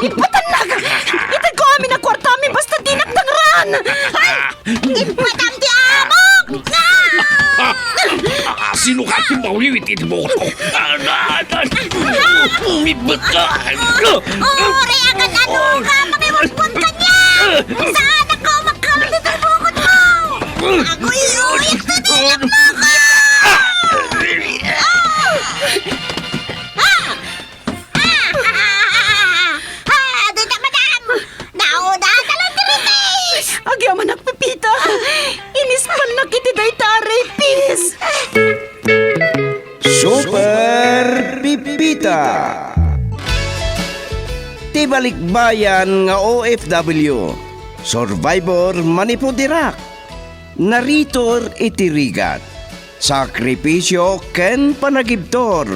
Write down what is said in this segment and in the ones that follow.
Ipatan na ka! Itag ko amin ang kwarta mi basta dinagdangran! Ay! Ipatan ti amok! Sino ka si Mauliwit mo ko? Umibot ka! Reagan ano ka! Makiwagpon ka niya! Saan ako magkamit ang bukod mo? Ako'y uwit na nilang mo ka! Dito, madam! Nauda ka lang tiritis! Agyaman nagpipita! Inispan na kiti day tari, pis! Super Pipita. Tibalikbayan nga OFW. Survivor manipudirak. Naritor itirigat. Sakripisyo ken panagibtor.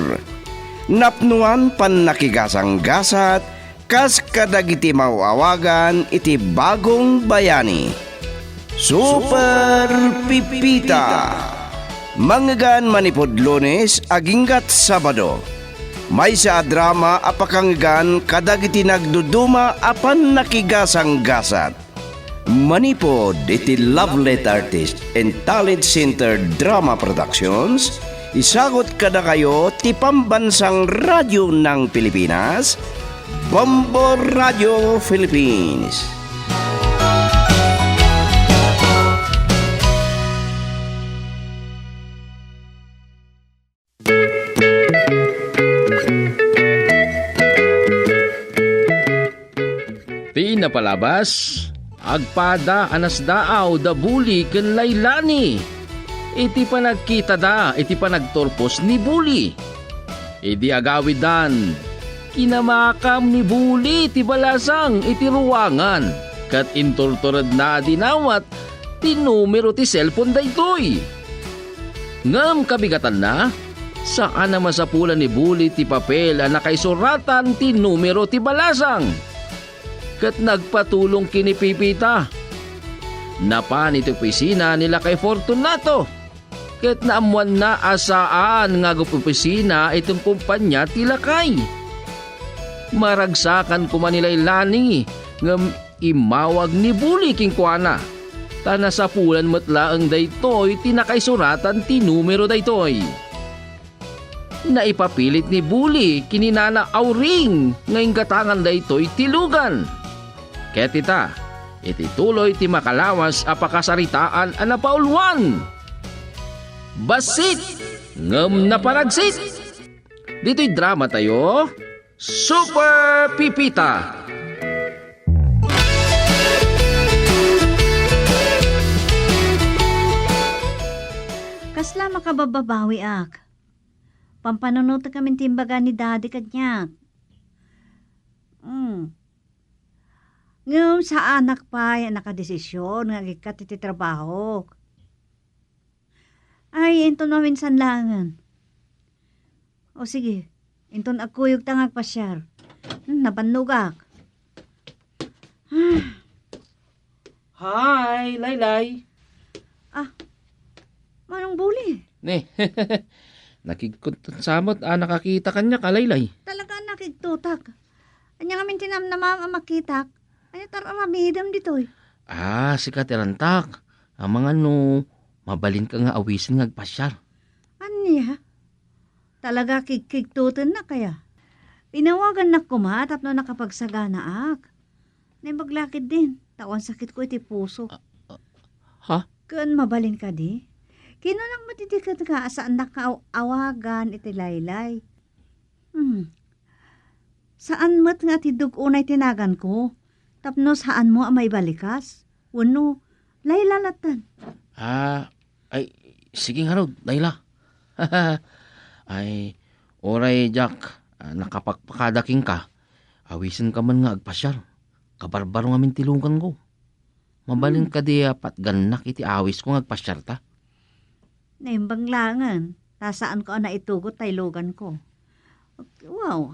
Napnuan pan nakigasang-gasat kas kadagiti mauawagan iti bagong bayani. Super Pipita. Manggan manipod Lunes aginggat Sabado. May sa drama apakanggan kadagiti nagduduma apan nakigasang-gasat. Manipod iti Lovelet Artist and Talent Center Drama Productions. Isagot kada kayo ti pambansang radyo ng Pilipinas, Bombo Radio Philippines. Pinapalabas, agpada anas daaw da buli ken laylani. Iti panagkita da, iti panagtorpos ni buli. Iti agawidan, kinamakam ni buli ti balasang iti ruwangan. Kat inturturad na dinawat, ti numero ti cellphone daytoy. Ngam kabigatan na, saan na masapulan ni buli ti papel na nakaisuratan ti numero ti balasang. Kat nagpatulong kinipipita. Napan iti opisina nila kay Fortunato. Kat naamuan na asaan nga gupupisina itong kumpanya tilakay. Maragsakan ko manilay lani nga imawag ni Buli Kingkuana. Tana sa pulan matlaang daytoy tinakaisuratan ti numero daytoy. Naipapilit ni Buli kininana Auring ngayong gatangan daytoy tilugan. Ket ita, iti tuloy ti makalawas apakasaritaan ana paulwan. Basit, ngem na paragsit. Dito'y drama tayo, Super Pipita. Kasla makabababawi ak. Pampanunod kami timbaga ni daddy kanyak. Ngayon sa anak pa ay nakadesisyon nga ikat iti trabaho. Ay, ito na minsan langan. O sige, ito agkuyog tangag pasyar. Nabanugak. Hi, Laylay. Manong Buli? Ne, nakikutsamot nakakita kanya ka, Laylay. Talaga nakigtutak. Anya ngamin tinam na makitak. Ay, taramidam dito eh. Si Katirantak. Ang mga mabalin ka nga awisin nga agpasyar. Anya? Talaga kikigtutan na kaya. Pinawagan na kumatap na nakapagsagana ak. Naibaglakid din. Tawan sakit ko iti puso. Ha? Kun mabalin ka di? Kinanang matitikat ka saan nakaawagan iti laylay. Saan mat nga tidug unay tinagan ko? Tapno saan mo may balikas? Uno, laylalatan. Ay, sige nga raw, Layla. Ay, oray, Jack, nakapagpakadaking ka. Awisin ka man nga agpasyar. Kabarbaro nga mintilungan ko. Mabalin ka di pat ganak iti awis ko nga agpasyar ta. Naimbang langan. Tasaan ko na itugot taylogan ko. Wow,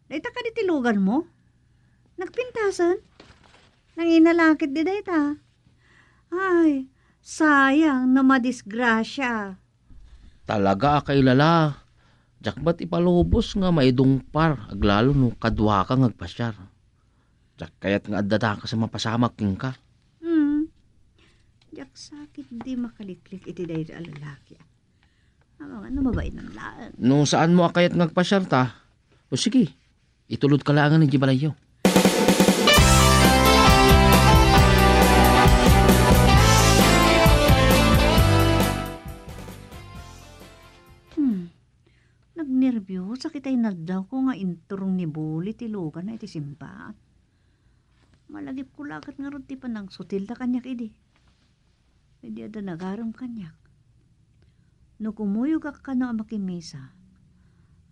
dayta ka di tilugan mo? Nagpintasan? Nanginalakit di dayta. Ay, sayang na madisgrasya. Talaga kay lala. Jack ba't ipalubos nga maidungpar aglalo no kadwa ka ngagpasyar. Tsak kaya't nga adada ka sa mapasamak king ka. Jak sakit di makaliklik iti dahil alalaki. Amang ano mabait ng laan. No saan mo akayat ngagpasyarta? O sige, itulod ka lang ni Jibalayo. Nagnervyo, sakit ay nadaw ko nga inturong ni Buli, tilugan na iti simbahan. Malagip ko lakat nga ron ti panang sutil na kanyak idi. Hindi ada nagarang kanyak. No kumuyog ka na makimisa,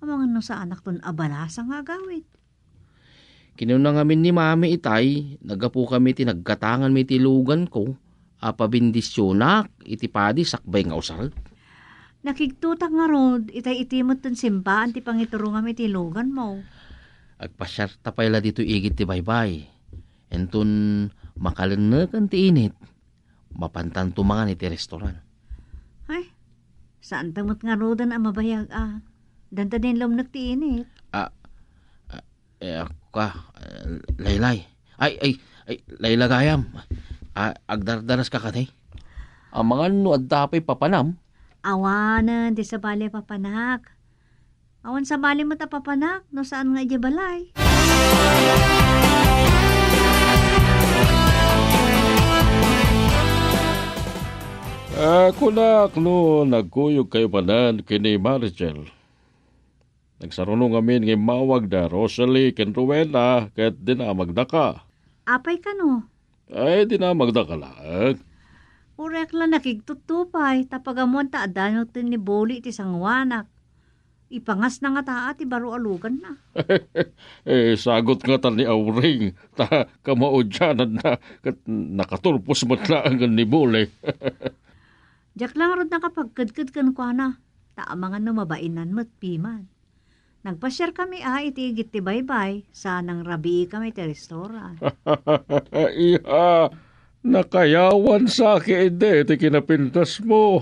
amang ano sa anak ton abalasa nga gawit. Kinuna ngamin ni Mami Itay, nagapu kami tinagkatangan mi tilugan ko, apabindisyonak, iti padi sakbay nga usal. Nakigtutak nga rod, itay itimot ton simbahan ti pangituro nga may tilugan mo. Agpasyarta pala dito igit ti baybay. Entun makalanekan ti init, mapantan tumangan iti restoran. Ay, saan tamot nga rodan ang mabayag Danta din lomnak ti init. Laylay. Ay, Layla gayam. Agdardaras ka katay. Ang mga no adtapay papanam. Awanan, di sa bali papanak. Awan sa bali mo ta papanak, no saan nga balay. Kunak no, nagkuyog kayo panan kini Maricel. Nagsarunong amin ng mawag da Rosalie ken Rowena ket dinamagda ka. Apay ka no? Ay, dinamagda ka lang. Urek lang nakigtutupay, tapagamon ta adanot ni Boli iti sangwanak. Ipangas na nga ta ati baro alugan na. Sagot nga ta ni Auring, ta kamaudyanan na, kat nakaturpos matlaan ni Bule. Jak lang rod nakapagkadkad kan kwa na. Taamangan no mabainan mo't piman. Nagpasyar kami iti igit ti baybay, sanang rabi kami ti restoran. Iha, nakayawan sa akin iti kinapintas mo.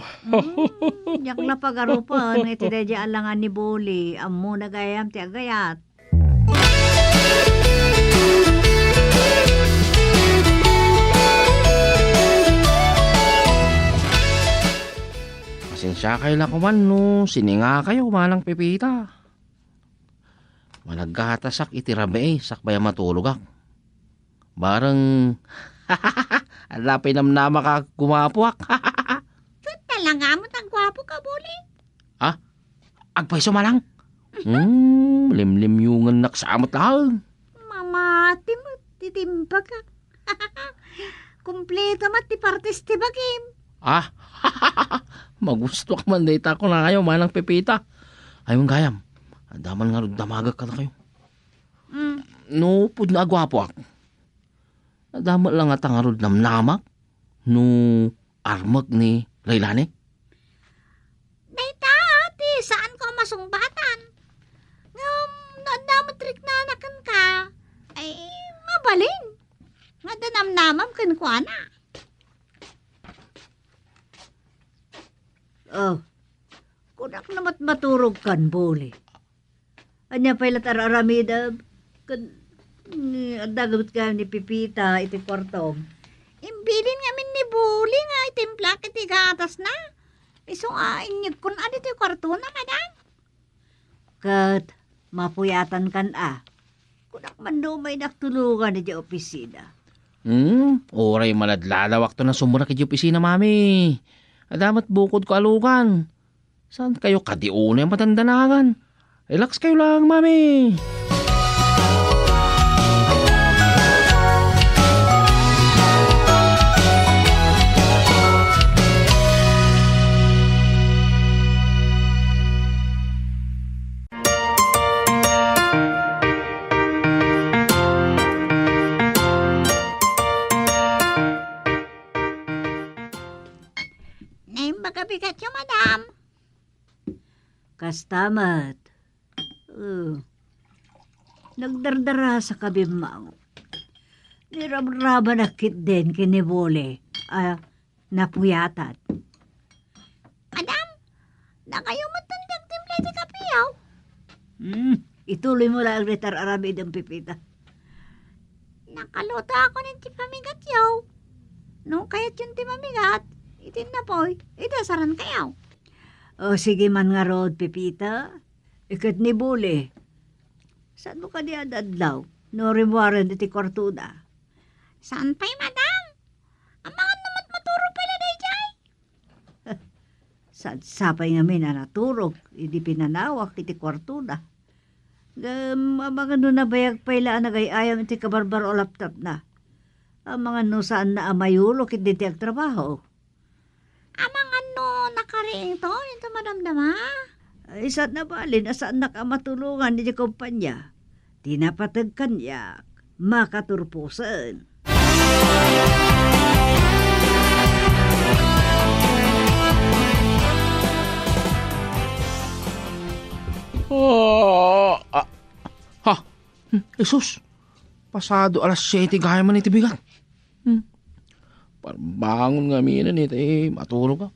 Jak na pagarupan, iti dedya alangan ni Boli, amo nagayam ti agayat. Pasensya kayo lang kuman no, sininga kayo malang pipita. Managkatasak iti rabi sakbay matulog ak. Bareng, alapay namnama ka gumapuak. Talaga mo tagwapo ka, Buli. Agpay sumalang. Limlim yung naksamot lang. Mamati mo, titimba ka. Kumpleto mat ti partes ti bagim. Magusto ka man data ko na kayo malang pipita. Ayong gayam, daman nga damagag ka na kayo. No, pud na agwapo ak. Damat lang at ang arod namnamak no armag ni Laylani. Dayta, ati, saan ko masungbatan? Nadamot rik na anakan ka. Ay, mabalin. Nga danamnamam kan ko na. Kunak namat maturog kan, Boli. Anya pa'y latararamidab, dagamit ka ni Pipita, iti kwartom. Imbilin nga min ni Buli nga itimplak iti gatas na. Isong inyag kun iti kwarto na madang. Kat, mapuyatan kan Kunak man do may naktulungan ni di opisina. Oray maladlalawak to na sumura kay opisina, Mami. Adamat bukod ko alugan. Saan kayo kadiuna yung matandanagan? Relax kayo lang, Mami. Naimbaga-bigat yung madam. Kastamat. Nagdardara sa kabimang. Nirab-raba na kit din kinibole. Napuyatan. Madam, na kayo matandag timplay di kapiyaw. Ituloy mo lang retar aramid ang Pipita. Nakaluto ako ng tipamigat yaw. Nung kayat yung tipamigat, itin na po'y, idasaran kayaw. O sige man nga rod, Pepita. Ikat ni Bule. Saan mo ka di adadlaw? No rimuaran iti kwartuda. Saan pa'y madam? Ang mga namat maturo pala day jay. Sapay nga may naturog, hindi pinanawak iti kwartuda. Mga no nabayag pa ilaan nagayayam iti kabarbar o laptop na. Ang mga no saan na amayulok hindi ti agtrabaho. Amang ano nakariing to, ito madamdama. Ay saan na balin, saan nakamatulungan ni kumpanya. Di napatag kanyak, makaturpusan. Ha? Jesus, pasado alas 7 gaya man iti bigat. Bangon nga minan ito matulog ka.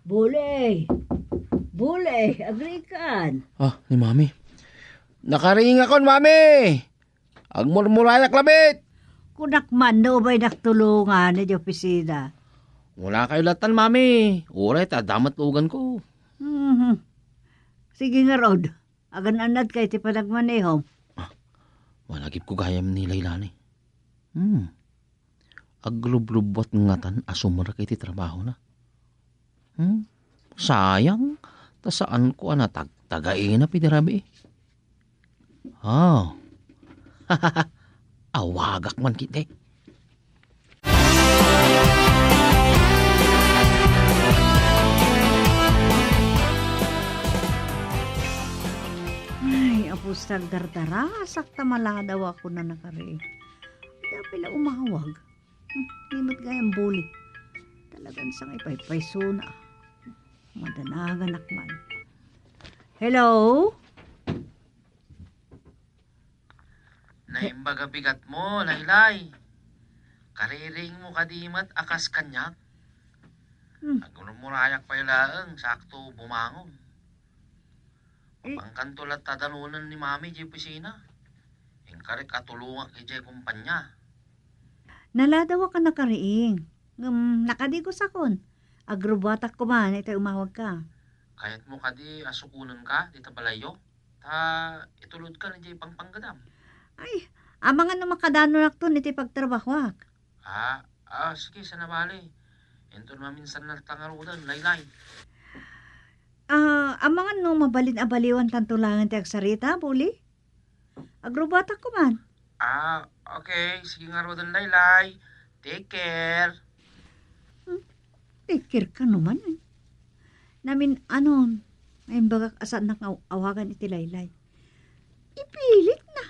Bule! Bule! Agrikan! Ni Mami. Nakaring ako, Mami! Agmurmurayak labit! Kunakman no ba'y naktulungan ni opisina? Wala kayo latan, Mami. Uray, tadamat lugan ko. Sige nga, Rod. Agan-anad kay ti panagmanehom. Malagip ko gayam ni Laylani. Aglublubot ngatan asumara kay ti trabaho na. Sayang. Ta saan ko tagain na pidirabi. Awagak man kite. Ay, apustag dardara. Sakta maladaw ako na nakari. Kaya pala umawag. Limot gayang buli. Talagang sang ipaypayso na. Madanagan akman. Hello? Naimbaga bigat mo, Laylay. Kariring mo kadimat akas kanyak. Agmurayak pa ilaang, sakto bumangon. Pangkantulat tadalunan ni Mami di opisina. Ingkari katulungan kay Jay kumpanya. Naladaw ka nakariing. Nakadigo sa kon. Agrobatak ko man, ito umawag ka. Kayat mo kadi asukunan ka, dita balayo. Itulod ka ni Jay pangpanggadam. Ay, amang ano makadano nakton iti pagtrabahwak. Sige, sana bali. Ento na minsan na tangarudan, Laylay. Amang ano mabalin-abaliwan tantulangan ti agsarita, Buli? Agrobatak ko man. Okay. Sige nga rodan, Laylay. Take care. Tikir ka naman. Namin, may bagak asan na awagan iti Laylay. Ipilit na.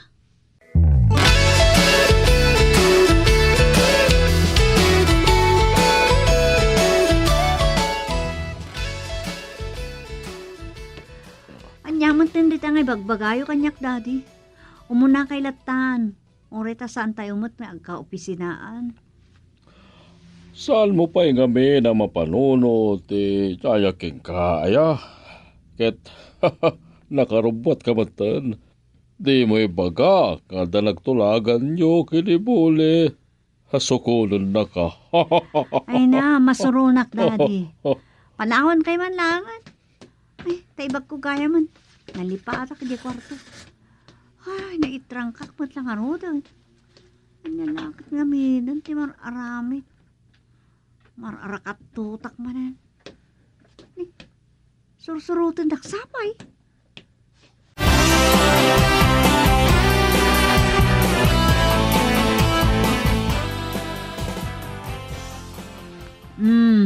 Anyaman tindi nga bagbagayo kanyak, Daddy. Umuna kay latan. Orita saan tayo mo't na agka-opisinaan. Saan mo pa ingami na mapanuno ti tsayaking kaya? Ket nakarubot ka matan. Di mo ibaga kada nagtulagan nyo kinibuli. Hasukunan na ka. Ay na, masurunak, Daddy. Panahon kay man langan. Ay, taibag ko gaya man. Nalipata ka di kwarto. Ay, naitrangkak mo't lang arodan. Anya nakit nga minan, ti mararamit. Mararakat tutak manan. Sursurutin daksapay.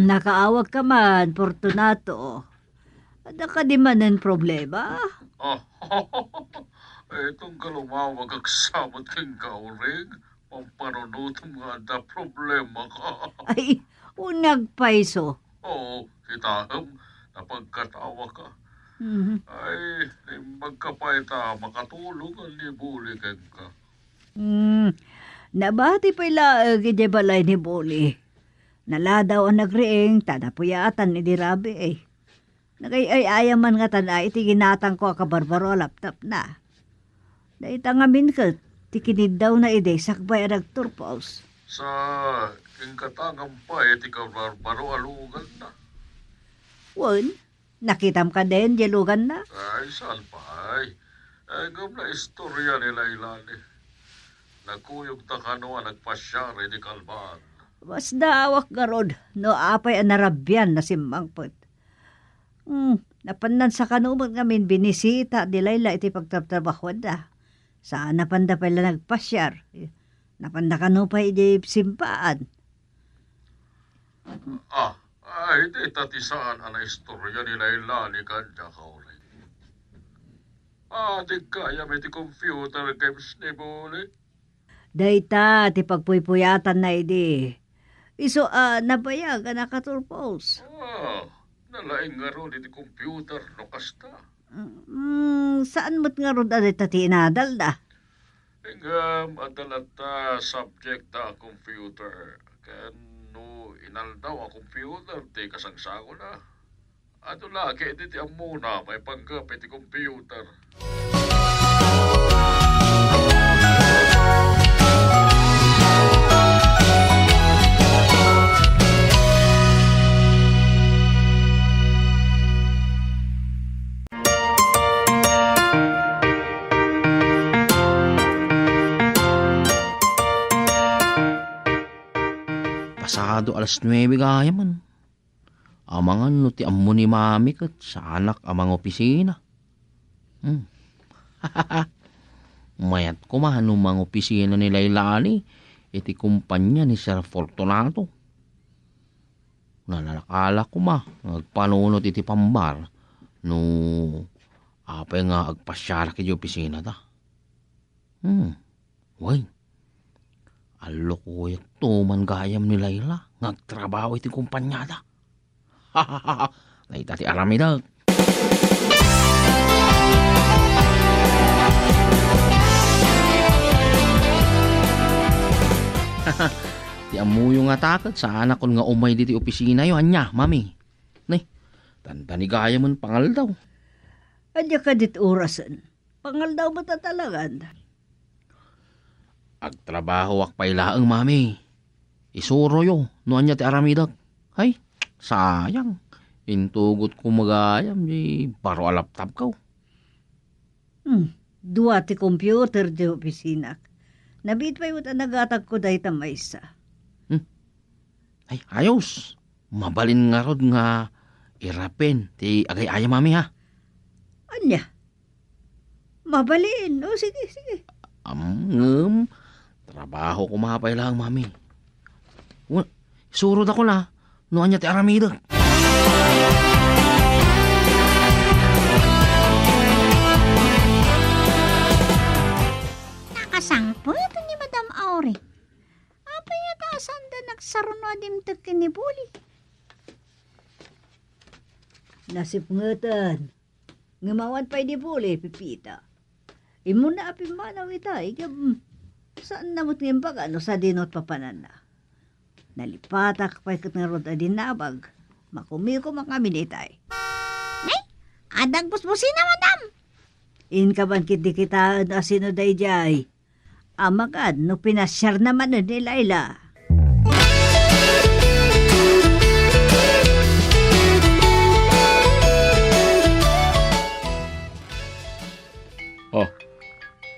Nakaawag ka man, Fortunato. Ada ka di manan problema? Itong kalumawag agsamot kang kauring. Pampanuno mga da problema ka. Ay, unag paiso. Kitaham, napagkatawa ka. Ay, magkapaita, makatulong ang libuligan ka. Nabati pa ilaag iti balay ni Buli. Naladaw ang nagriing, tadapuyatan ni Dirabi eh. Nagay-ayaman nga tana, iti ginatang ko akabarbaro laptop na. Daita nga minkat, tikinid daw na ide, sakbay ang nagturpos. Sa ingkatangang pa, ikaw barbaro alugan na. Wan, nakitam ka din, jalugan na. Ay, saan pa ay? Ay, na istorya nila ilani. Nagkuyog ta kano nagpasyari di kalbaan. Mas daawak garod, no apay ang narabyan na simmangpot. Napandan sa kanumot ngamin binisita di Layla iti pagtatrabaho da. Saan napanda pala nagpasyar. Napanda kano pa iti simpaan. Ay, di tatisaan ang istorya nila ilani kanya kauring. Di kaya may ti computer games ni Buli. Dayta, ti pagpuypuyatan na idi. Iso, nabayag ka nakaturpos. Nalaing nga ron iti computer no kasta. Saan mo't nga ron aday ta tinadal da? Ingam, adalata subject ta computer. Kaya no, inaldaw ang computer, ti kasangsago na. Ato laki, iti amuna, may panggap iti computer. Pasado alas 9 gaya man. Amangan no ti ammo ni mami kat sa anak amang opisina. Mayat ko mahano mga opisina ni Lailani iti kumpanya ni Sir Fortunato. Nalalakala ko nagpanunot iti pambar no apay nga agpasyara kiti opisina ta. Way. Alo ko ito man gayam ni Layla. Nagtrabaho iti kumpanya ta. Naita ti aramidag. Ti amuyo nga takot sa anak ko nga umay diti opisina yo anya, mami. Nay, tanda ni gaya man pangal daw. Adya ka dit orasan. Pangal daw mo tatalagan. Agtrabaho ak pailaang, mami. Isuro yo, no anya ti aramidag. Hay, sayang. Intugot ko magayam, di baro alaptap ko. Dua ti computer di opisina. Nabit pa yung nagatag ko dahi tamay isa. Ay, ayos. Mabalin nga rod nga irapin. Ti agay-aya, mami, ha? Anya? Mabalin. O, sige, sige. Trabaho ko mapay lang, mami. Surod ako na. No anya ti aramida. Nakasangpo ito ni Madam Aure. Apa yata asanda nagsaruno dimtag ni Buli. Nasipngatan. Ngamawan pa di Buli, pipita. Imo na api manaw ita. Saan namot ngayon baga? Ano sa dinot papanan na? Nalipatak pa ikat nga rod adinabag. Makumiyo ko makamin itay. Nay, adang puspusin na, Madam. In ka ban kiti kita asino day jay. Amagad no pinasyar naman ni Layla.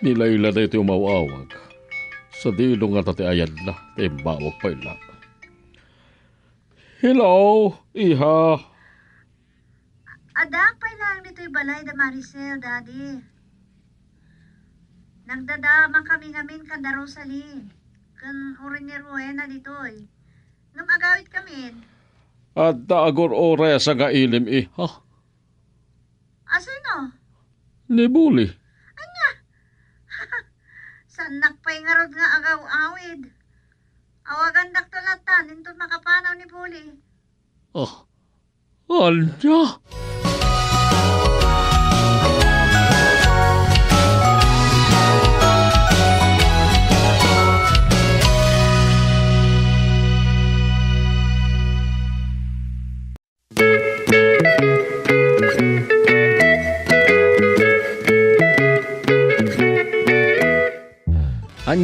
Nilayla na ito umawawag. Sa dilo nga tati ayad na, timbawag pa ila. Hello, iha. Adak pa lang nito'y balay da Maricel, Daddy. Nagdadama kami ngamin kan da Rosalie. Kan hurin ni Rowena dito'y. Nung agawit kami. At daagor ore sa gailim, iha. Asino? Ni Buli. Sanak pa'y nga rod nga agaw-awid. Awagan daktulatan, into makapanaw ni Buli. Anya?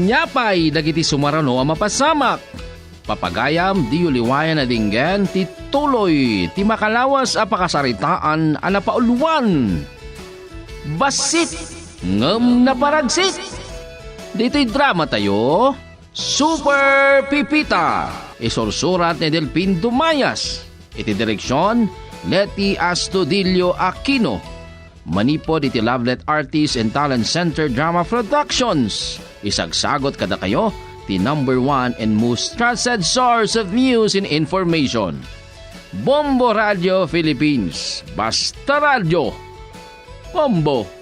Anyapay dagiti sumarano ang mapasamak. Papagayam di uliwayan na dinggen ti tuloy ti makalawas a pakasaritaan a napauluan. Basit ngem na paragsit. Dito'y drama tayo, Super Pipita. Isursurat ni Delpin Dumayas. Iti direksyon, Leti Astudillo Aquino. Manipod iti Lovelet Artists and Talent Center Drama Productions. Isagsagot kada kayo, the #1 and most trusted source of news and information. Bombo Radio Philippines. Basta Radio. Bombo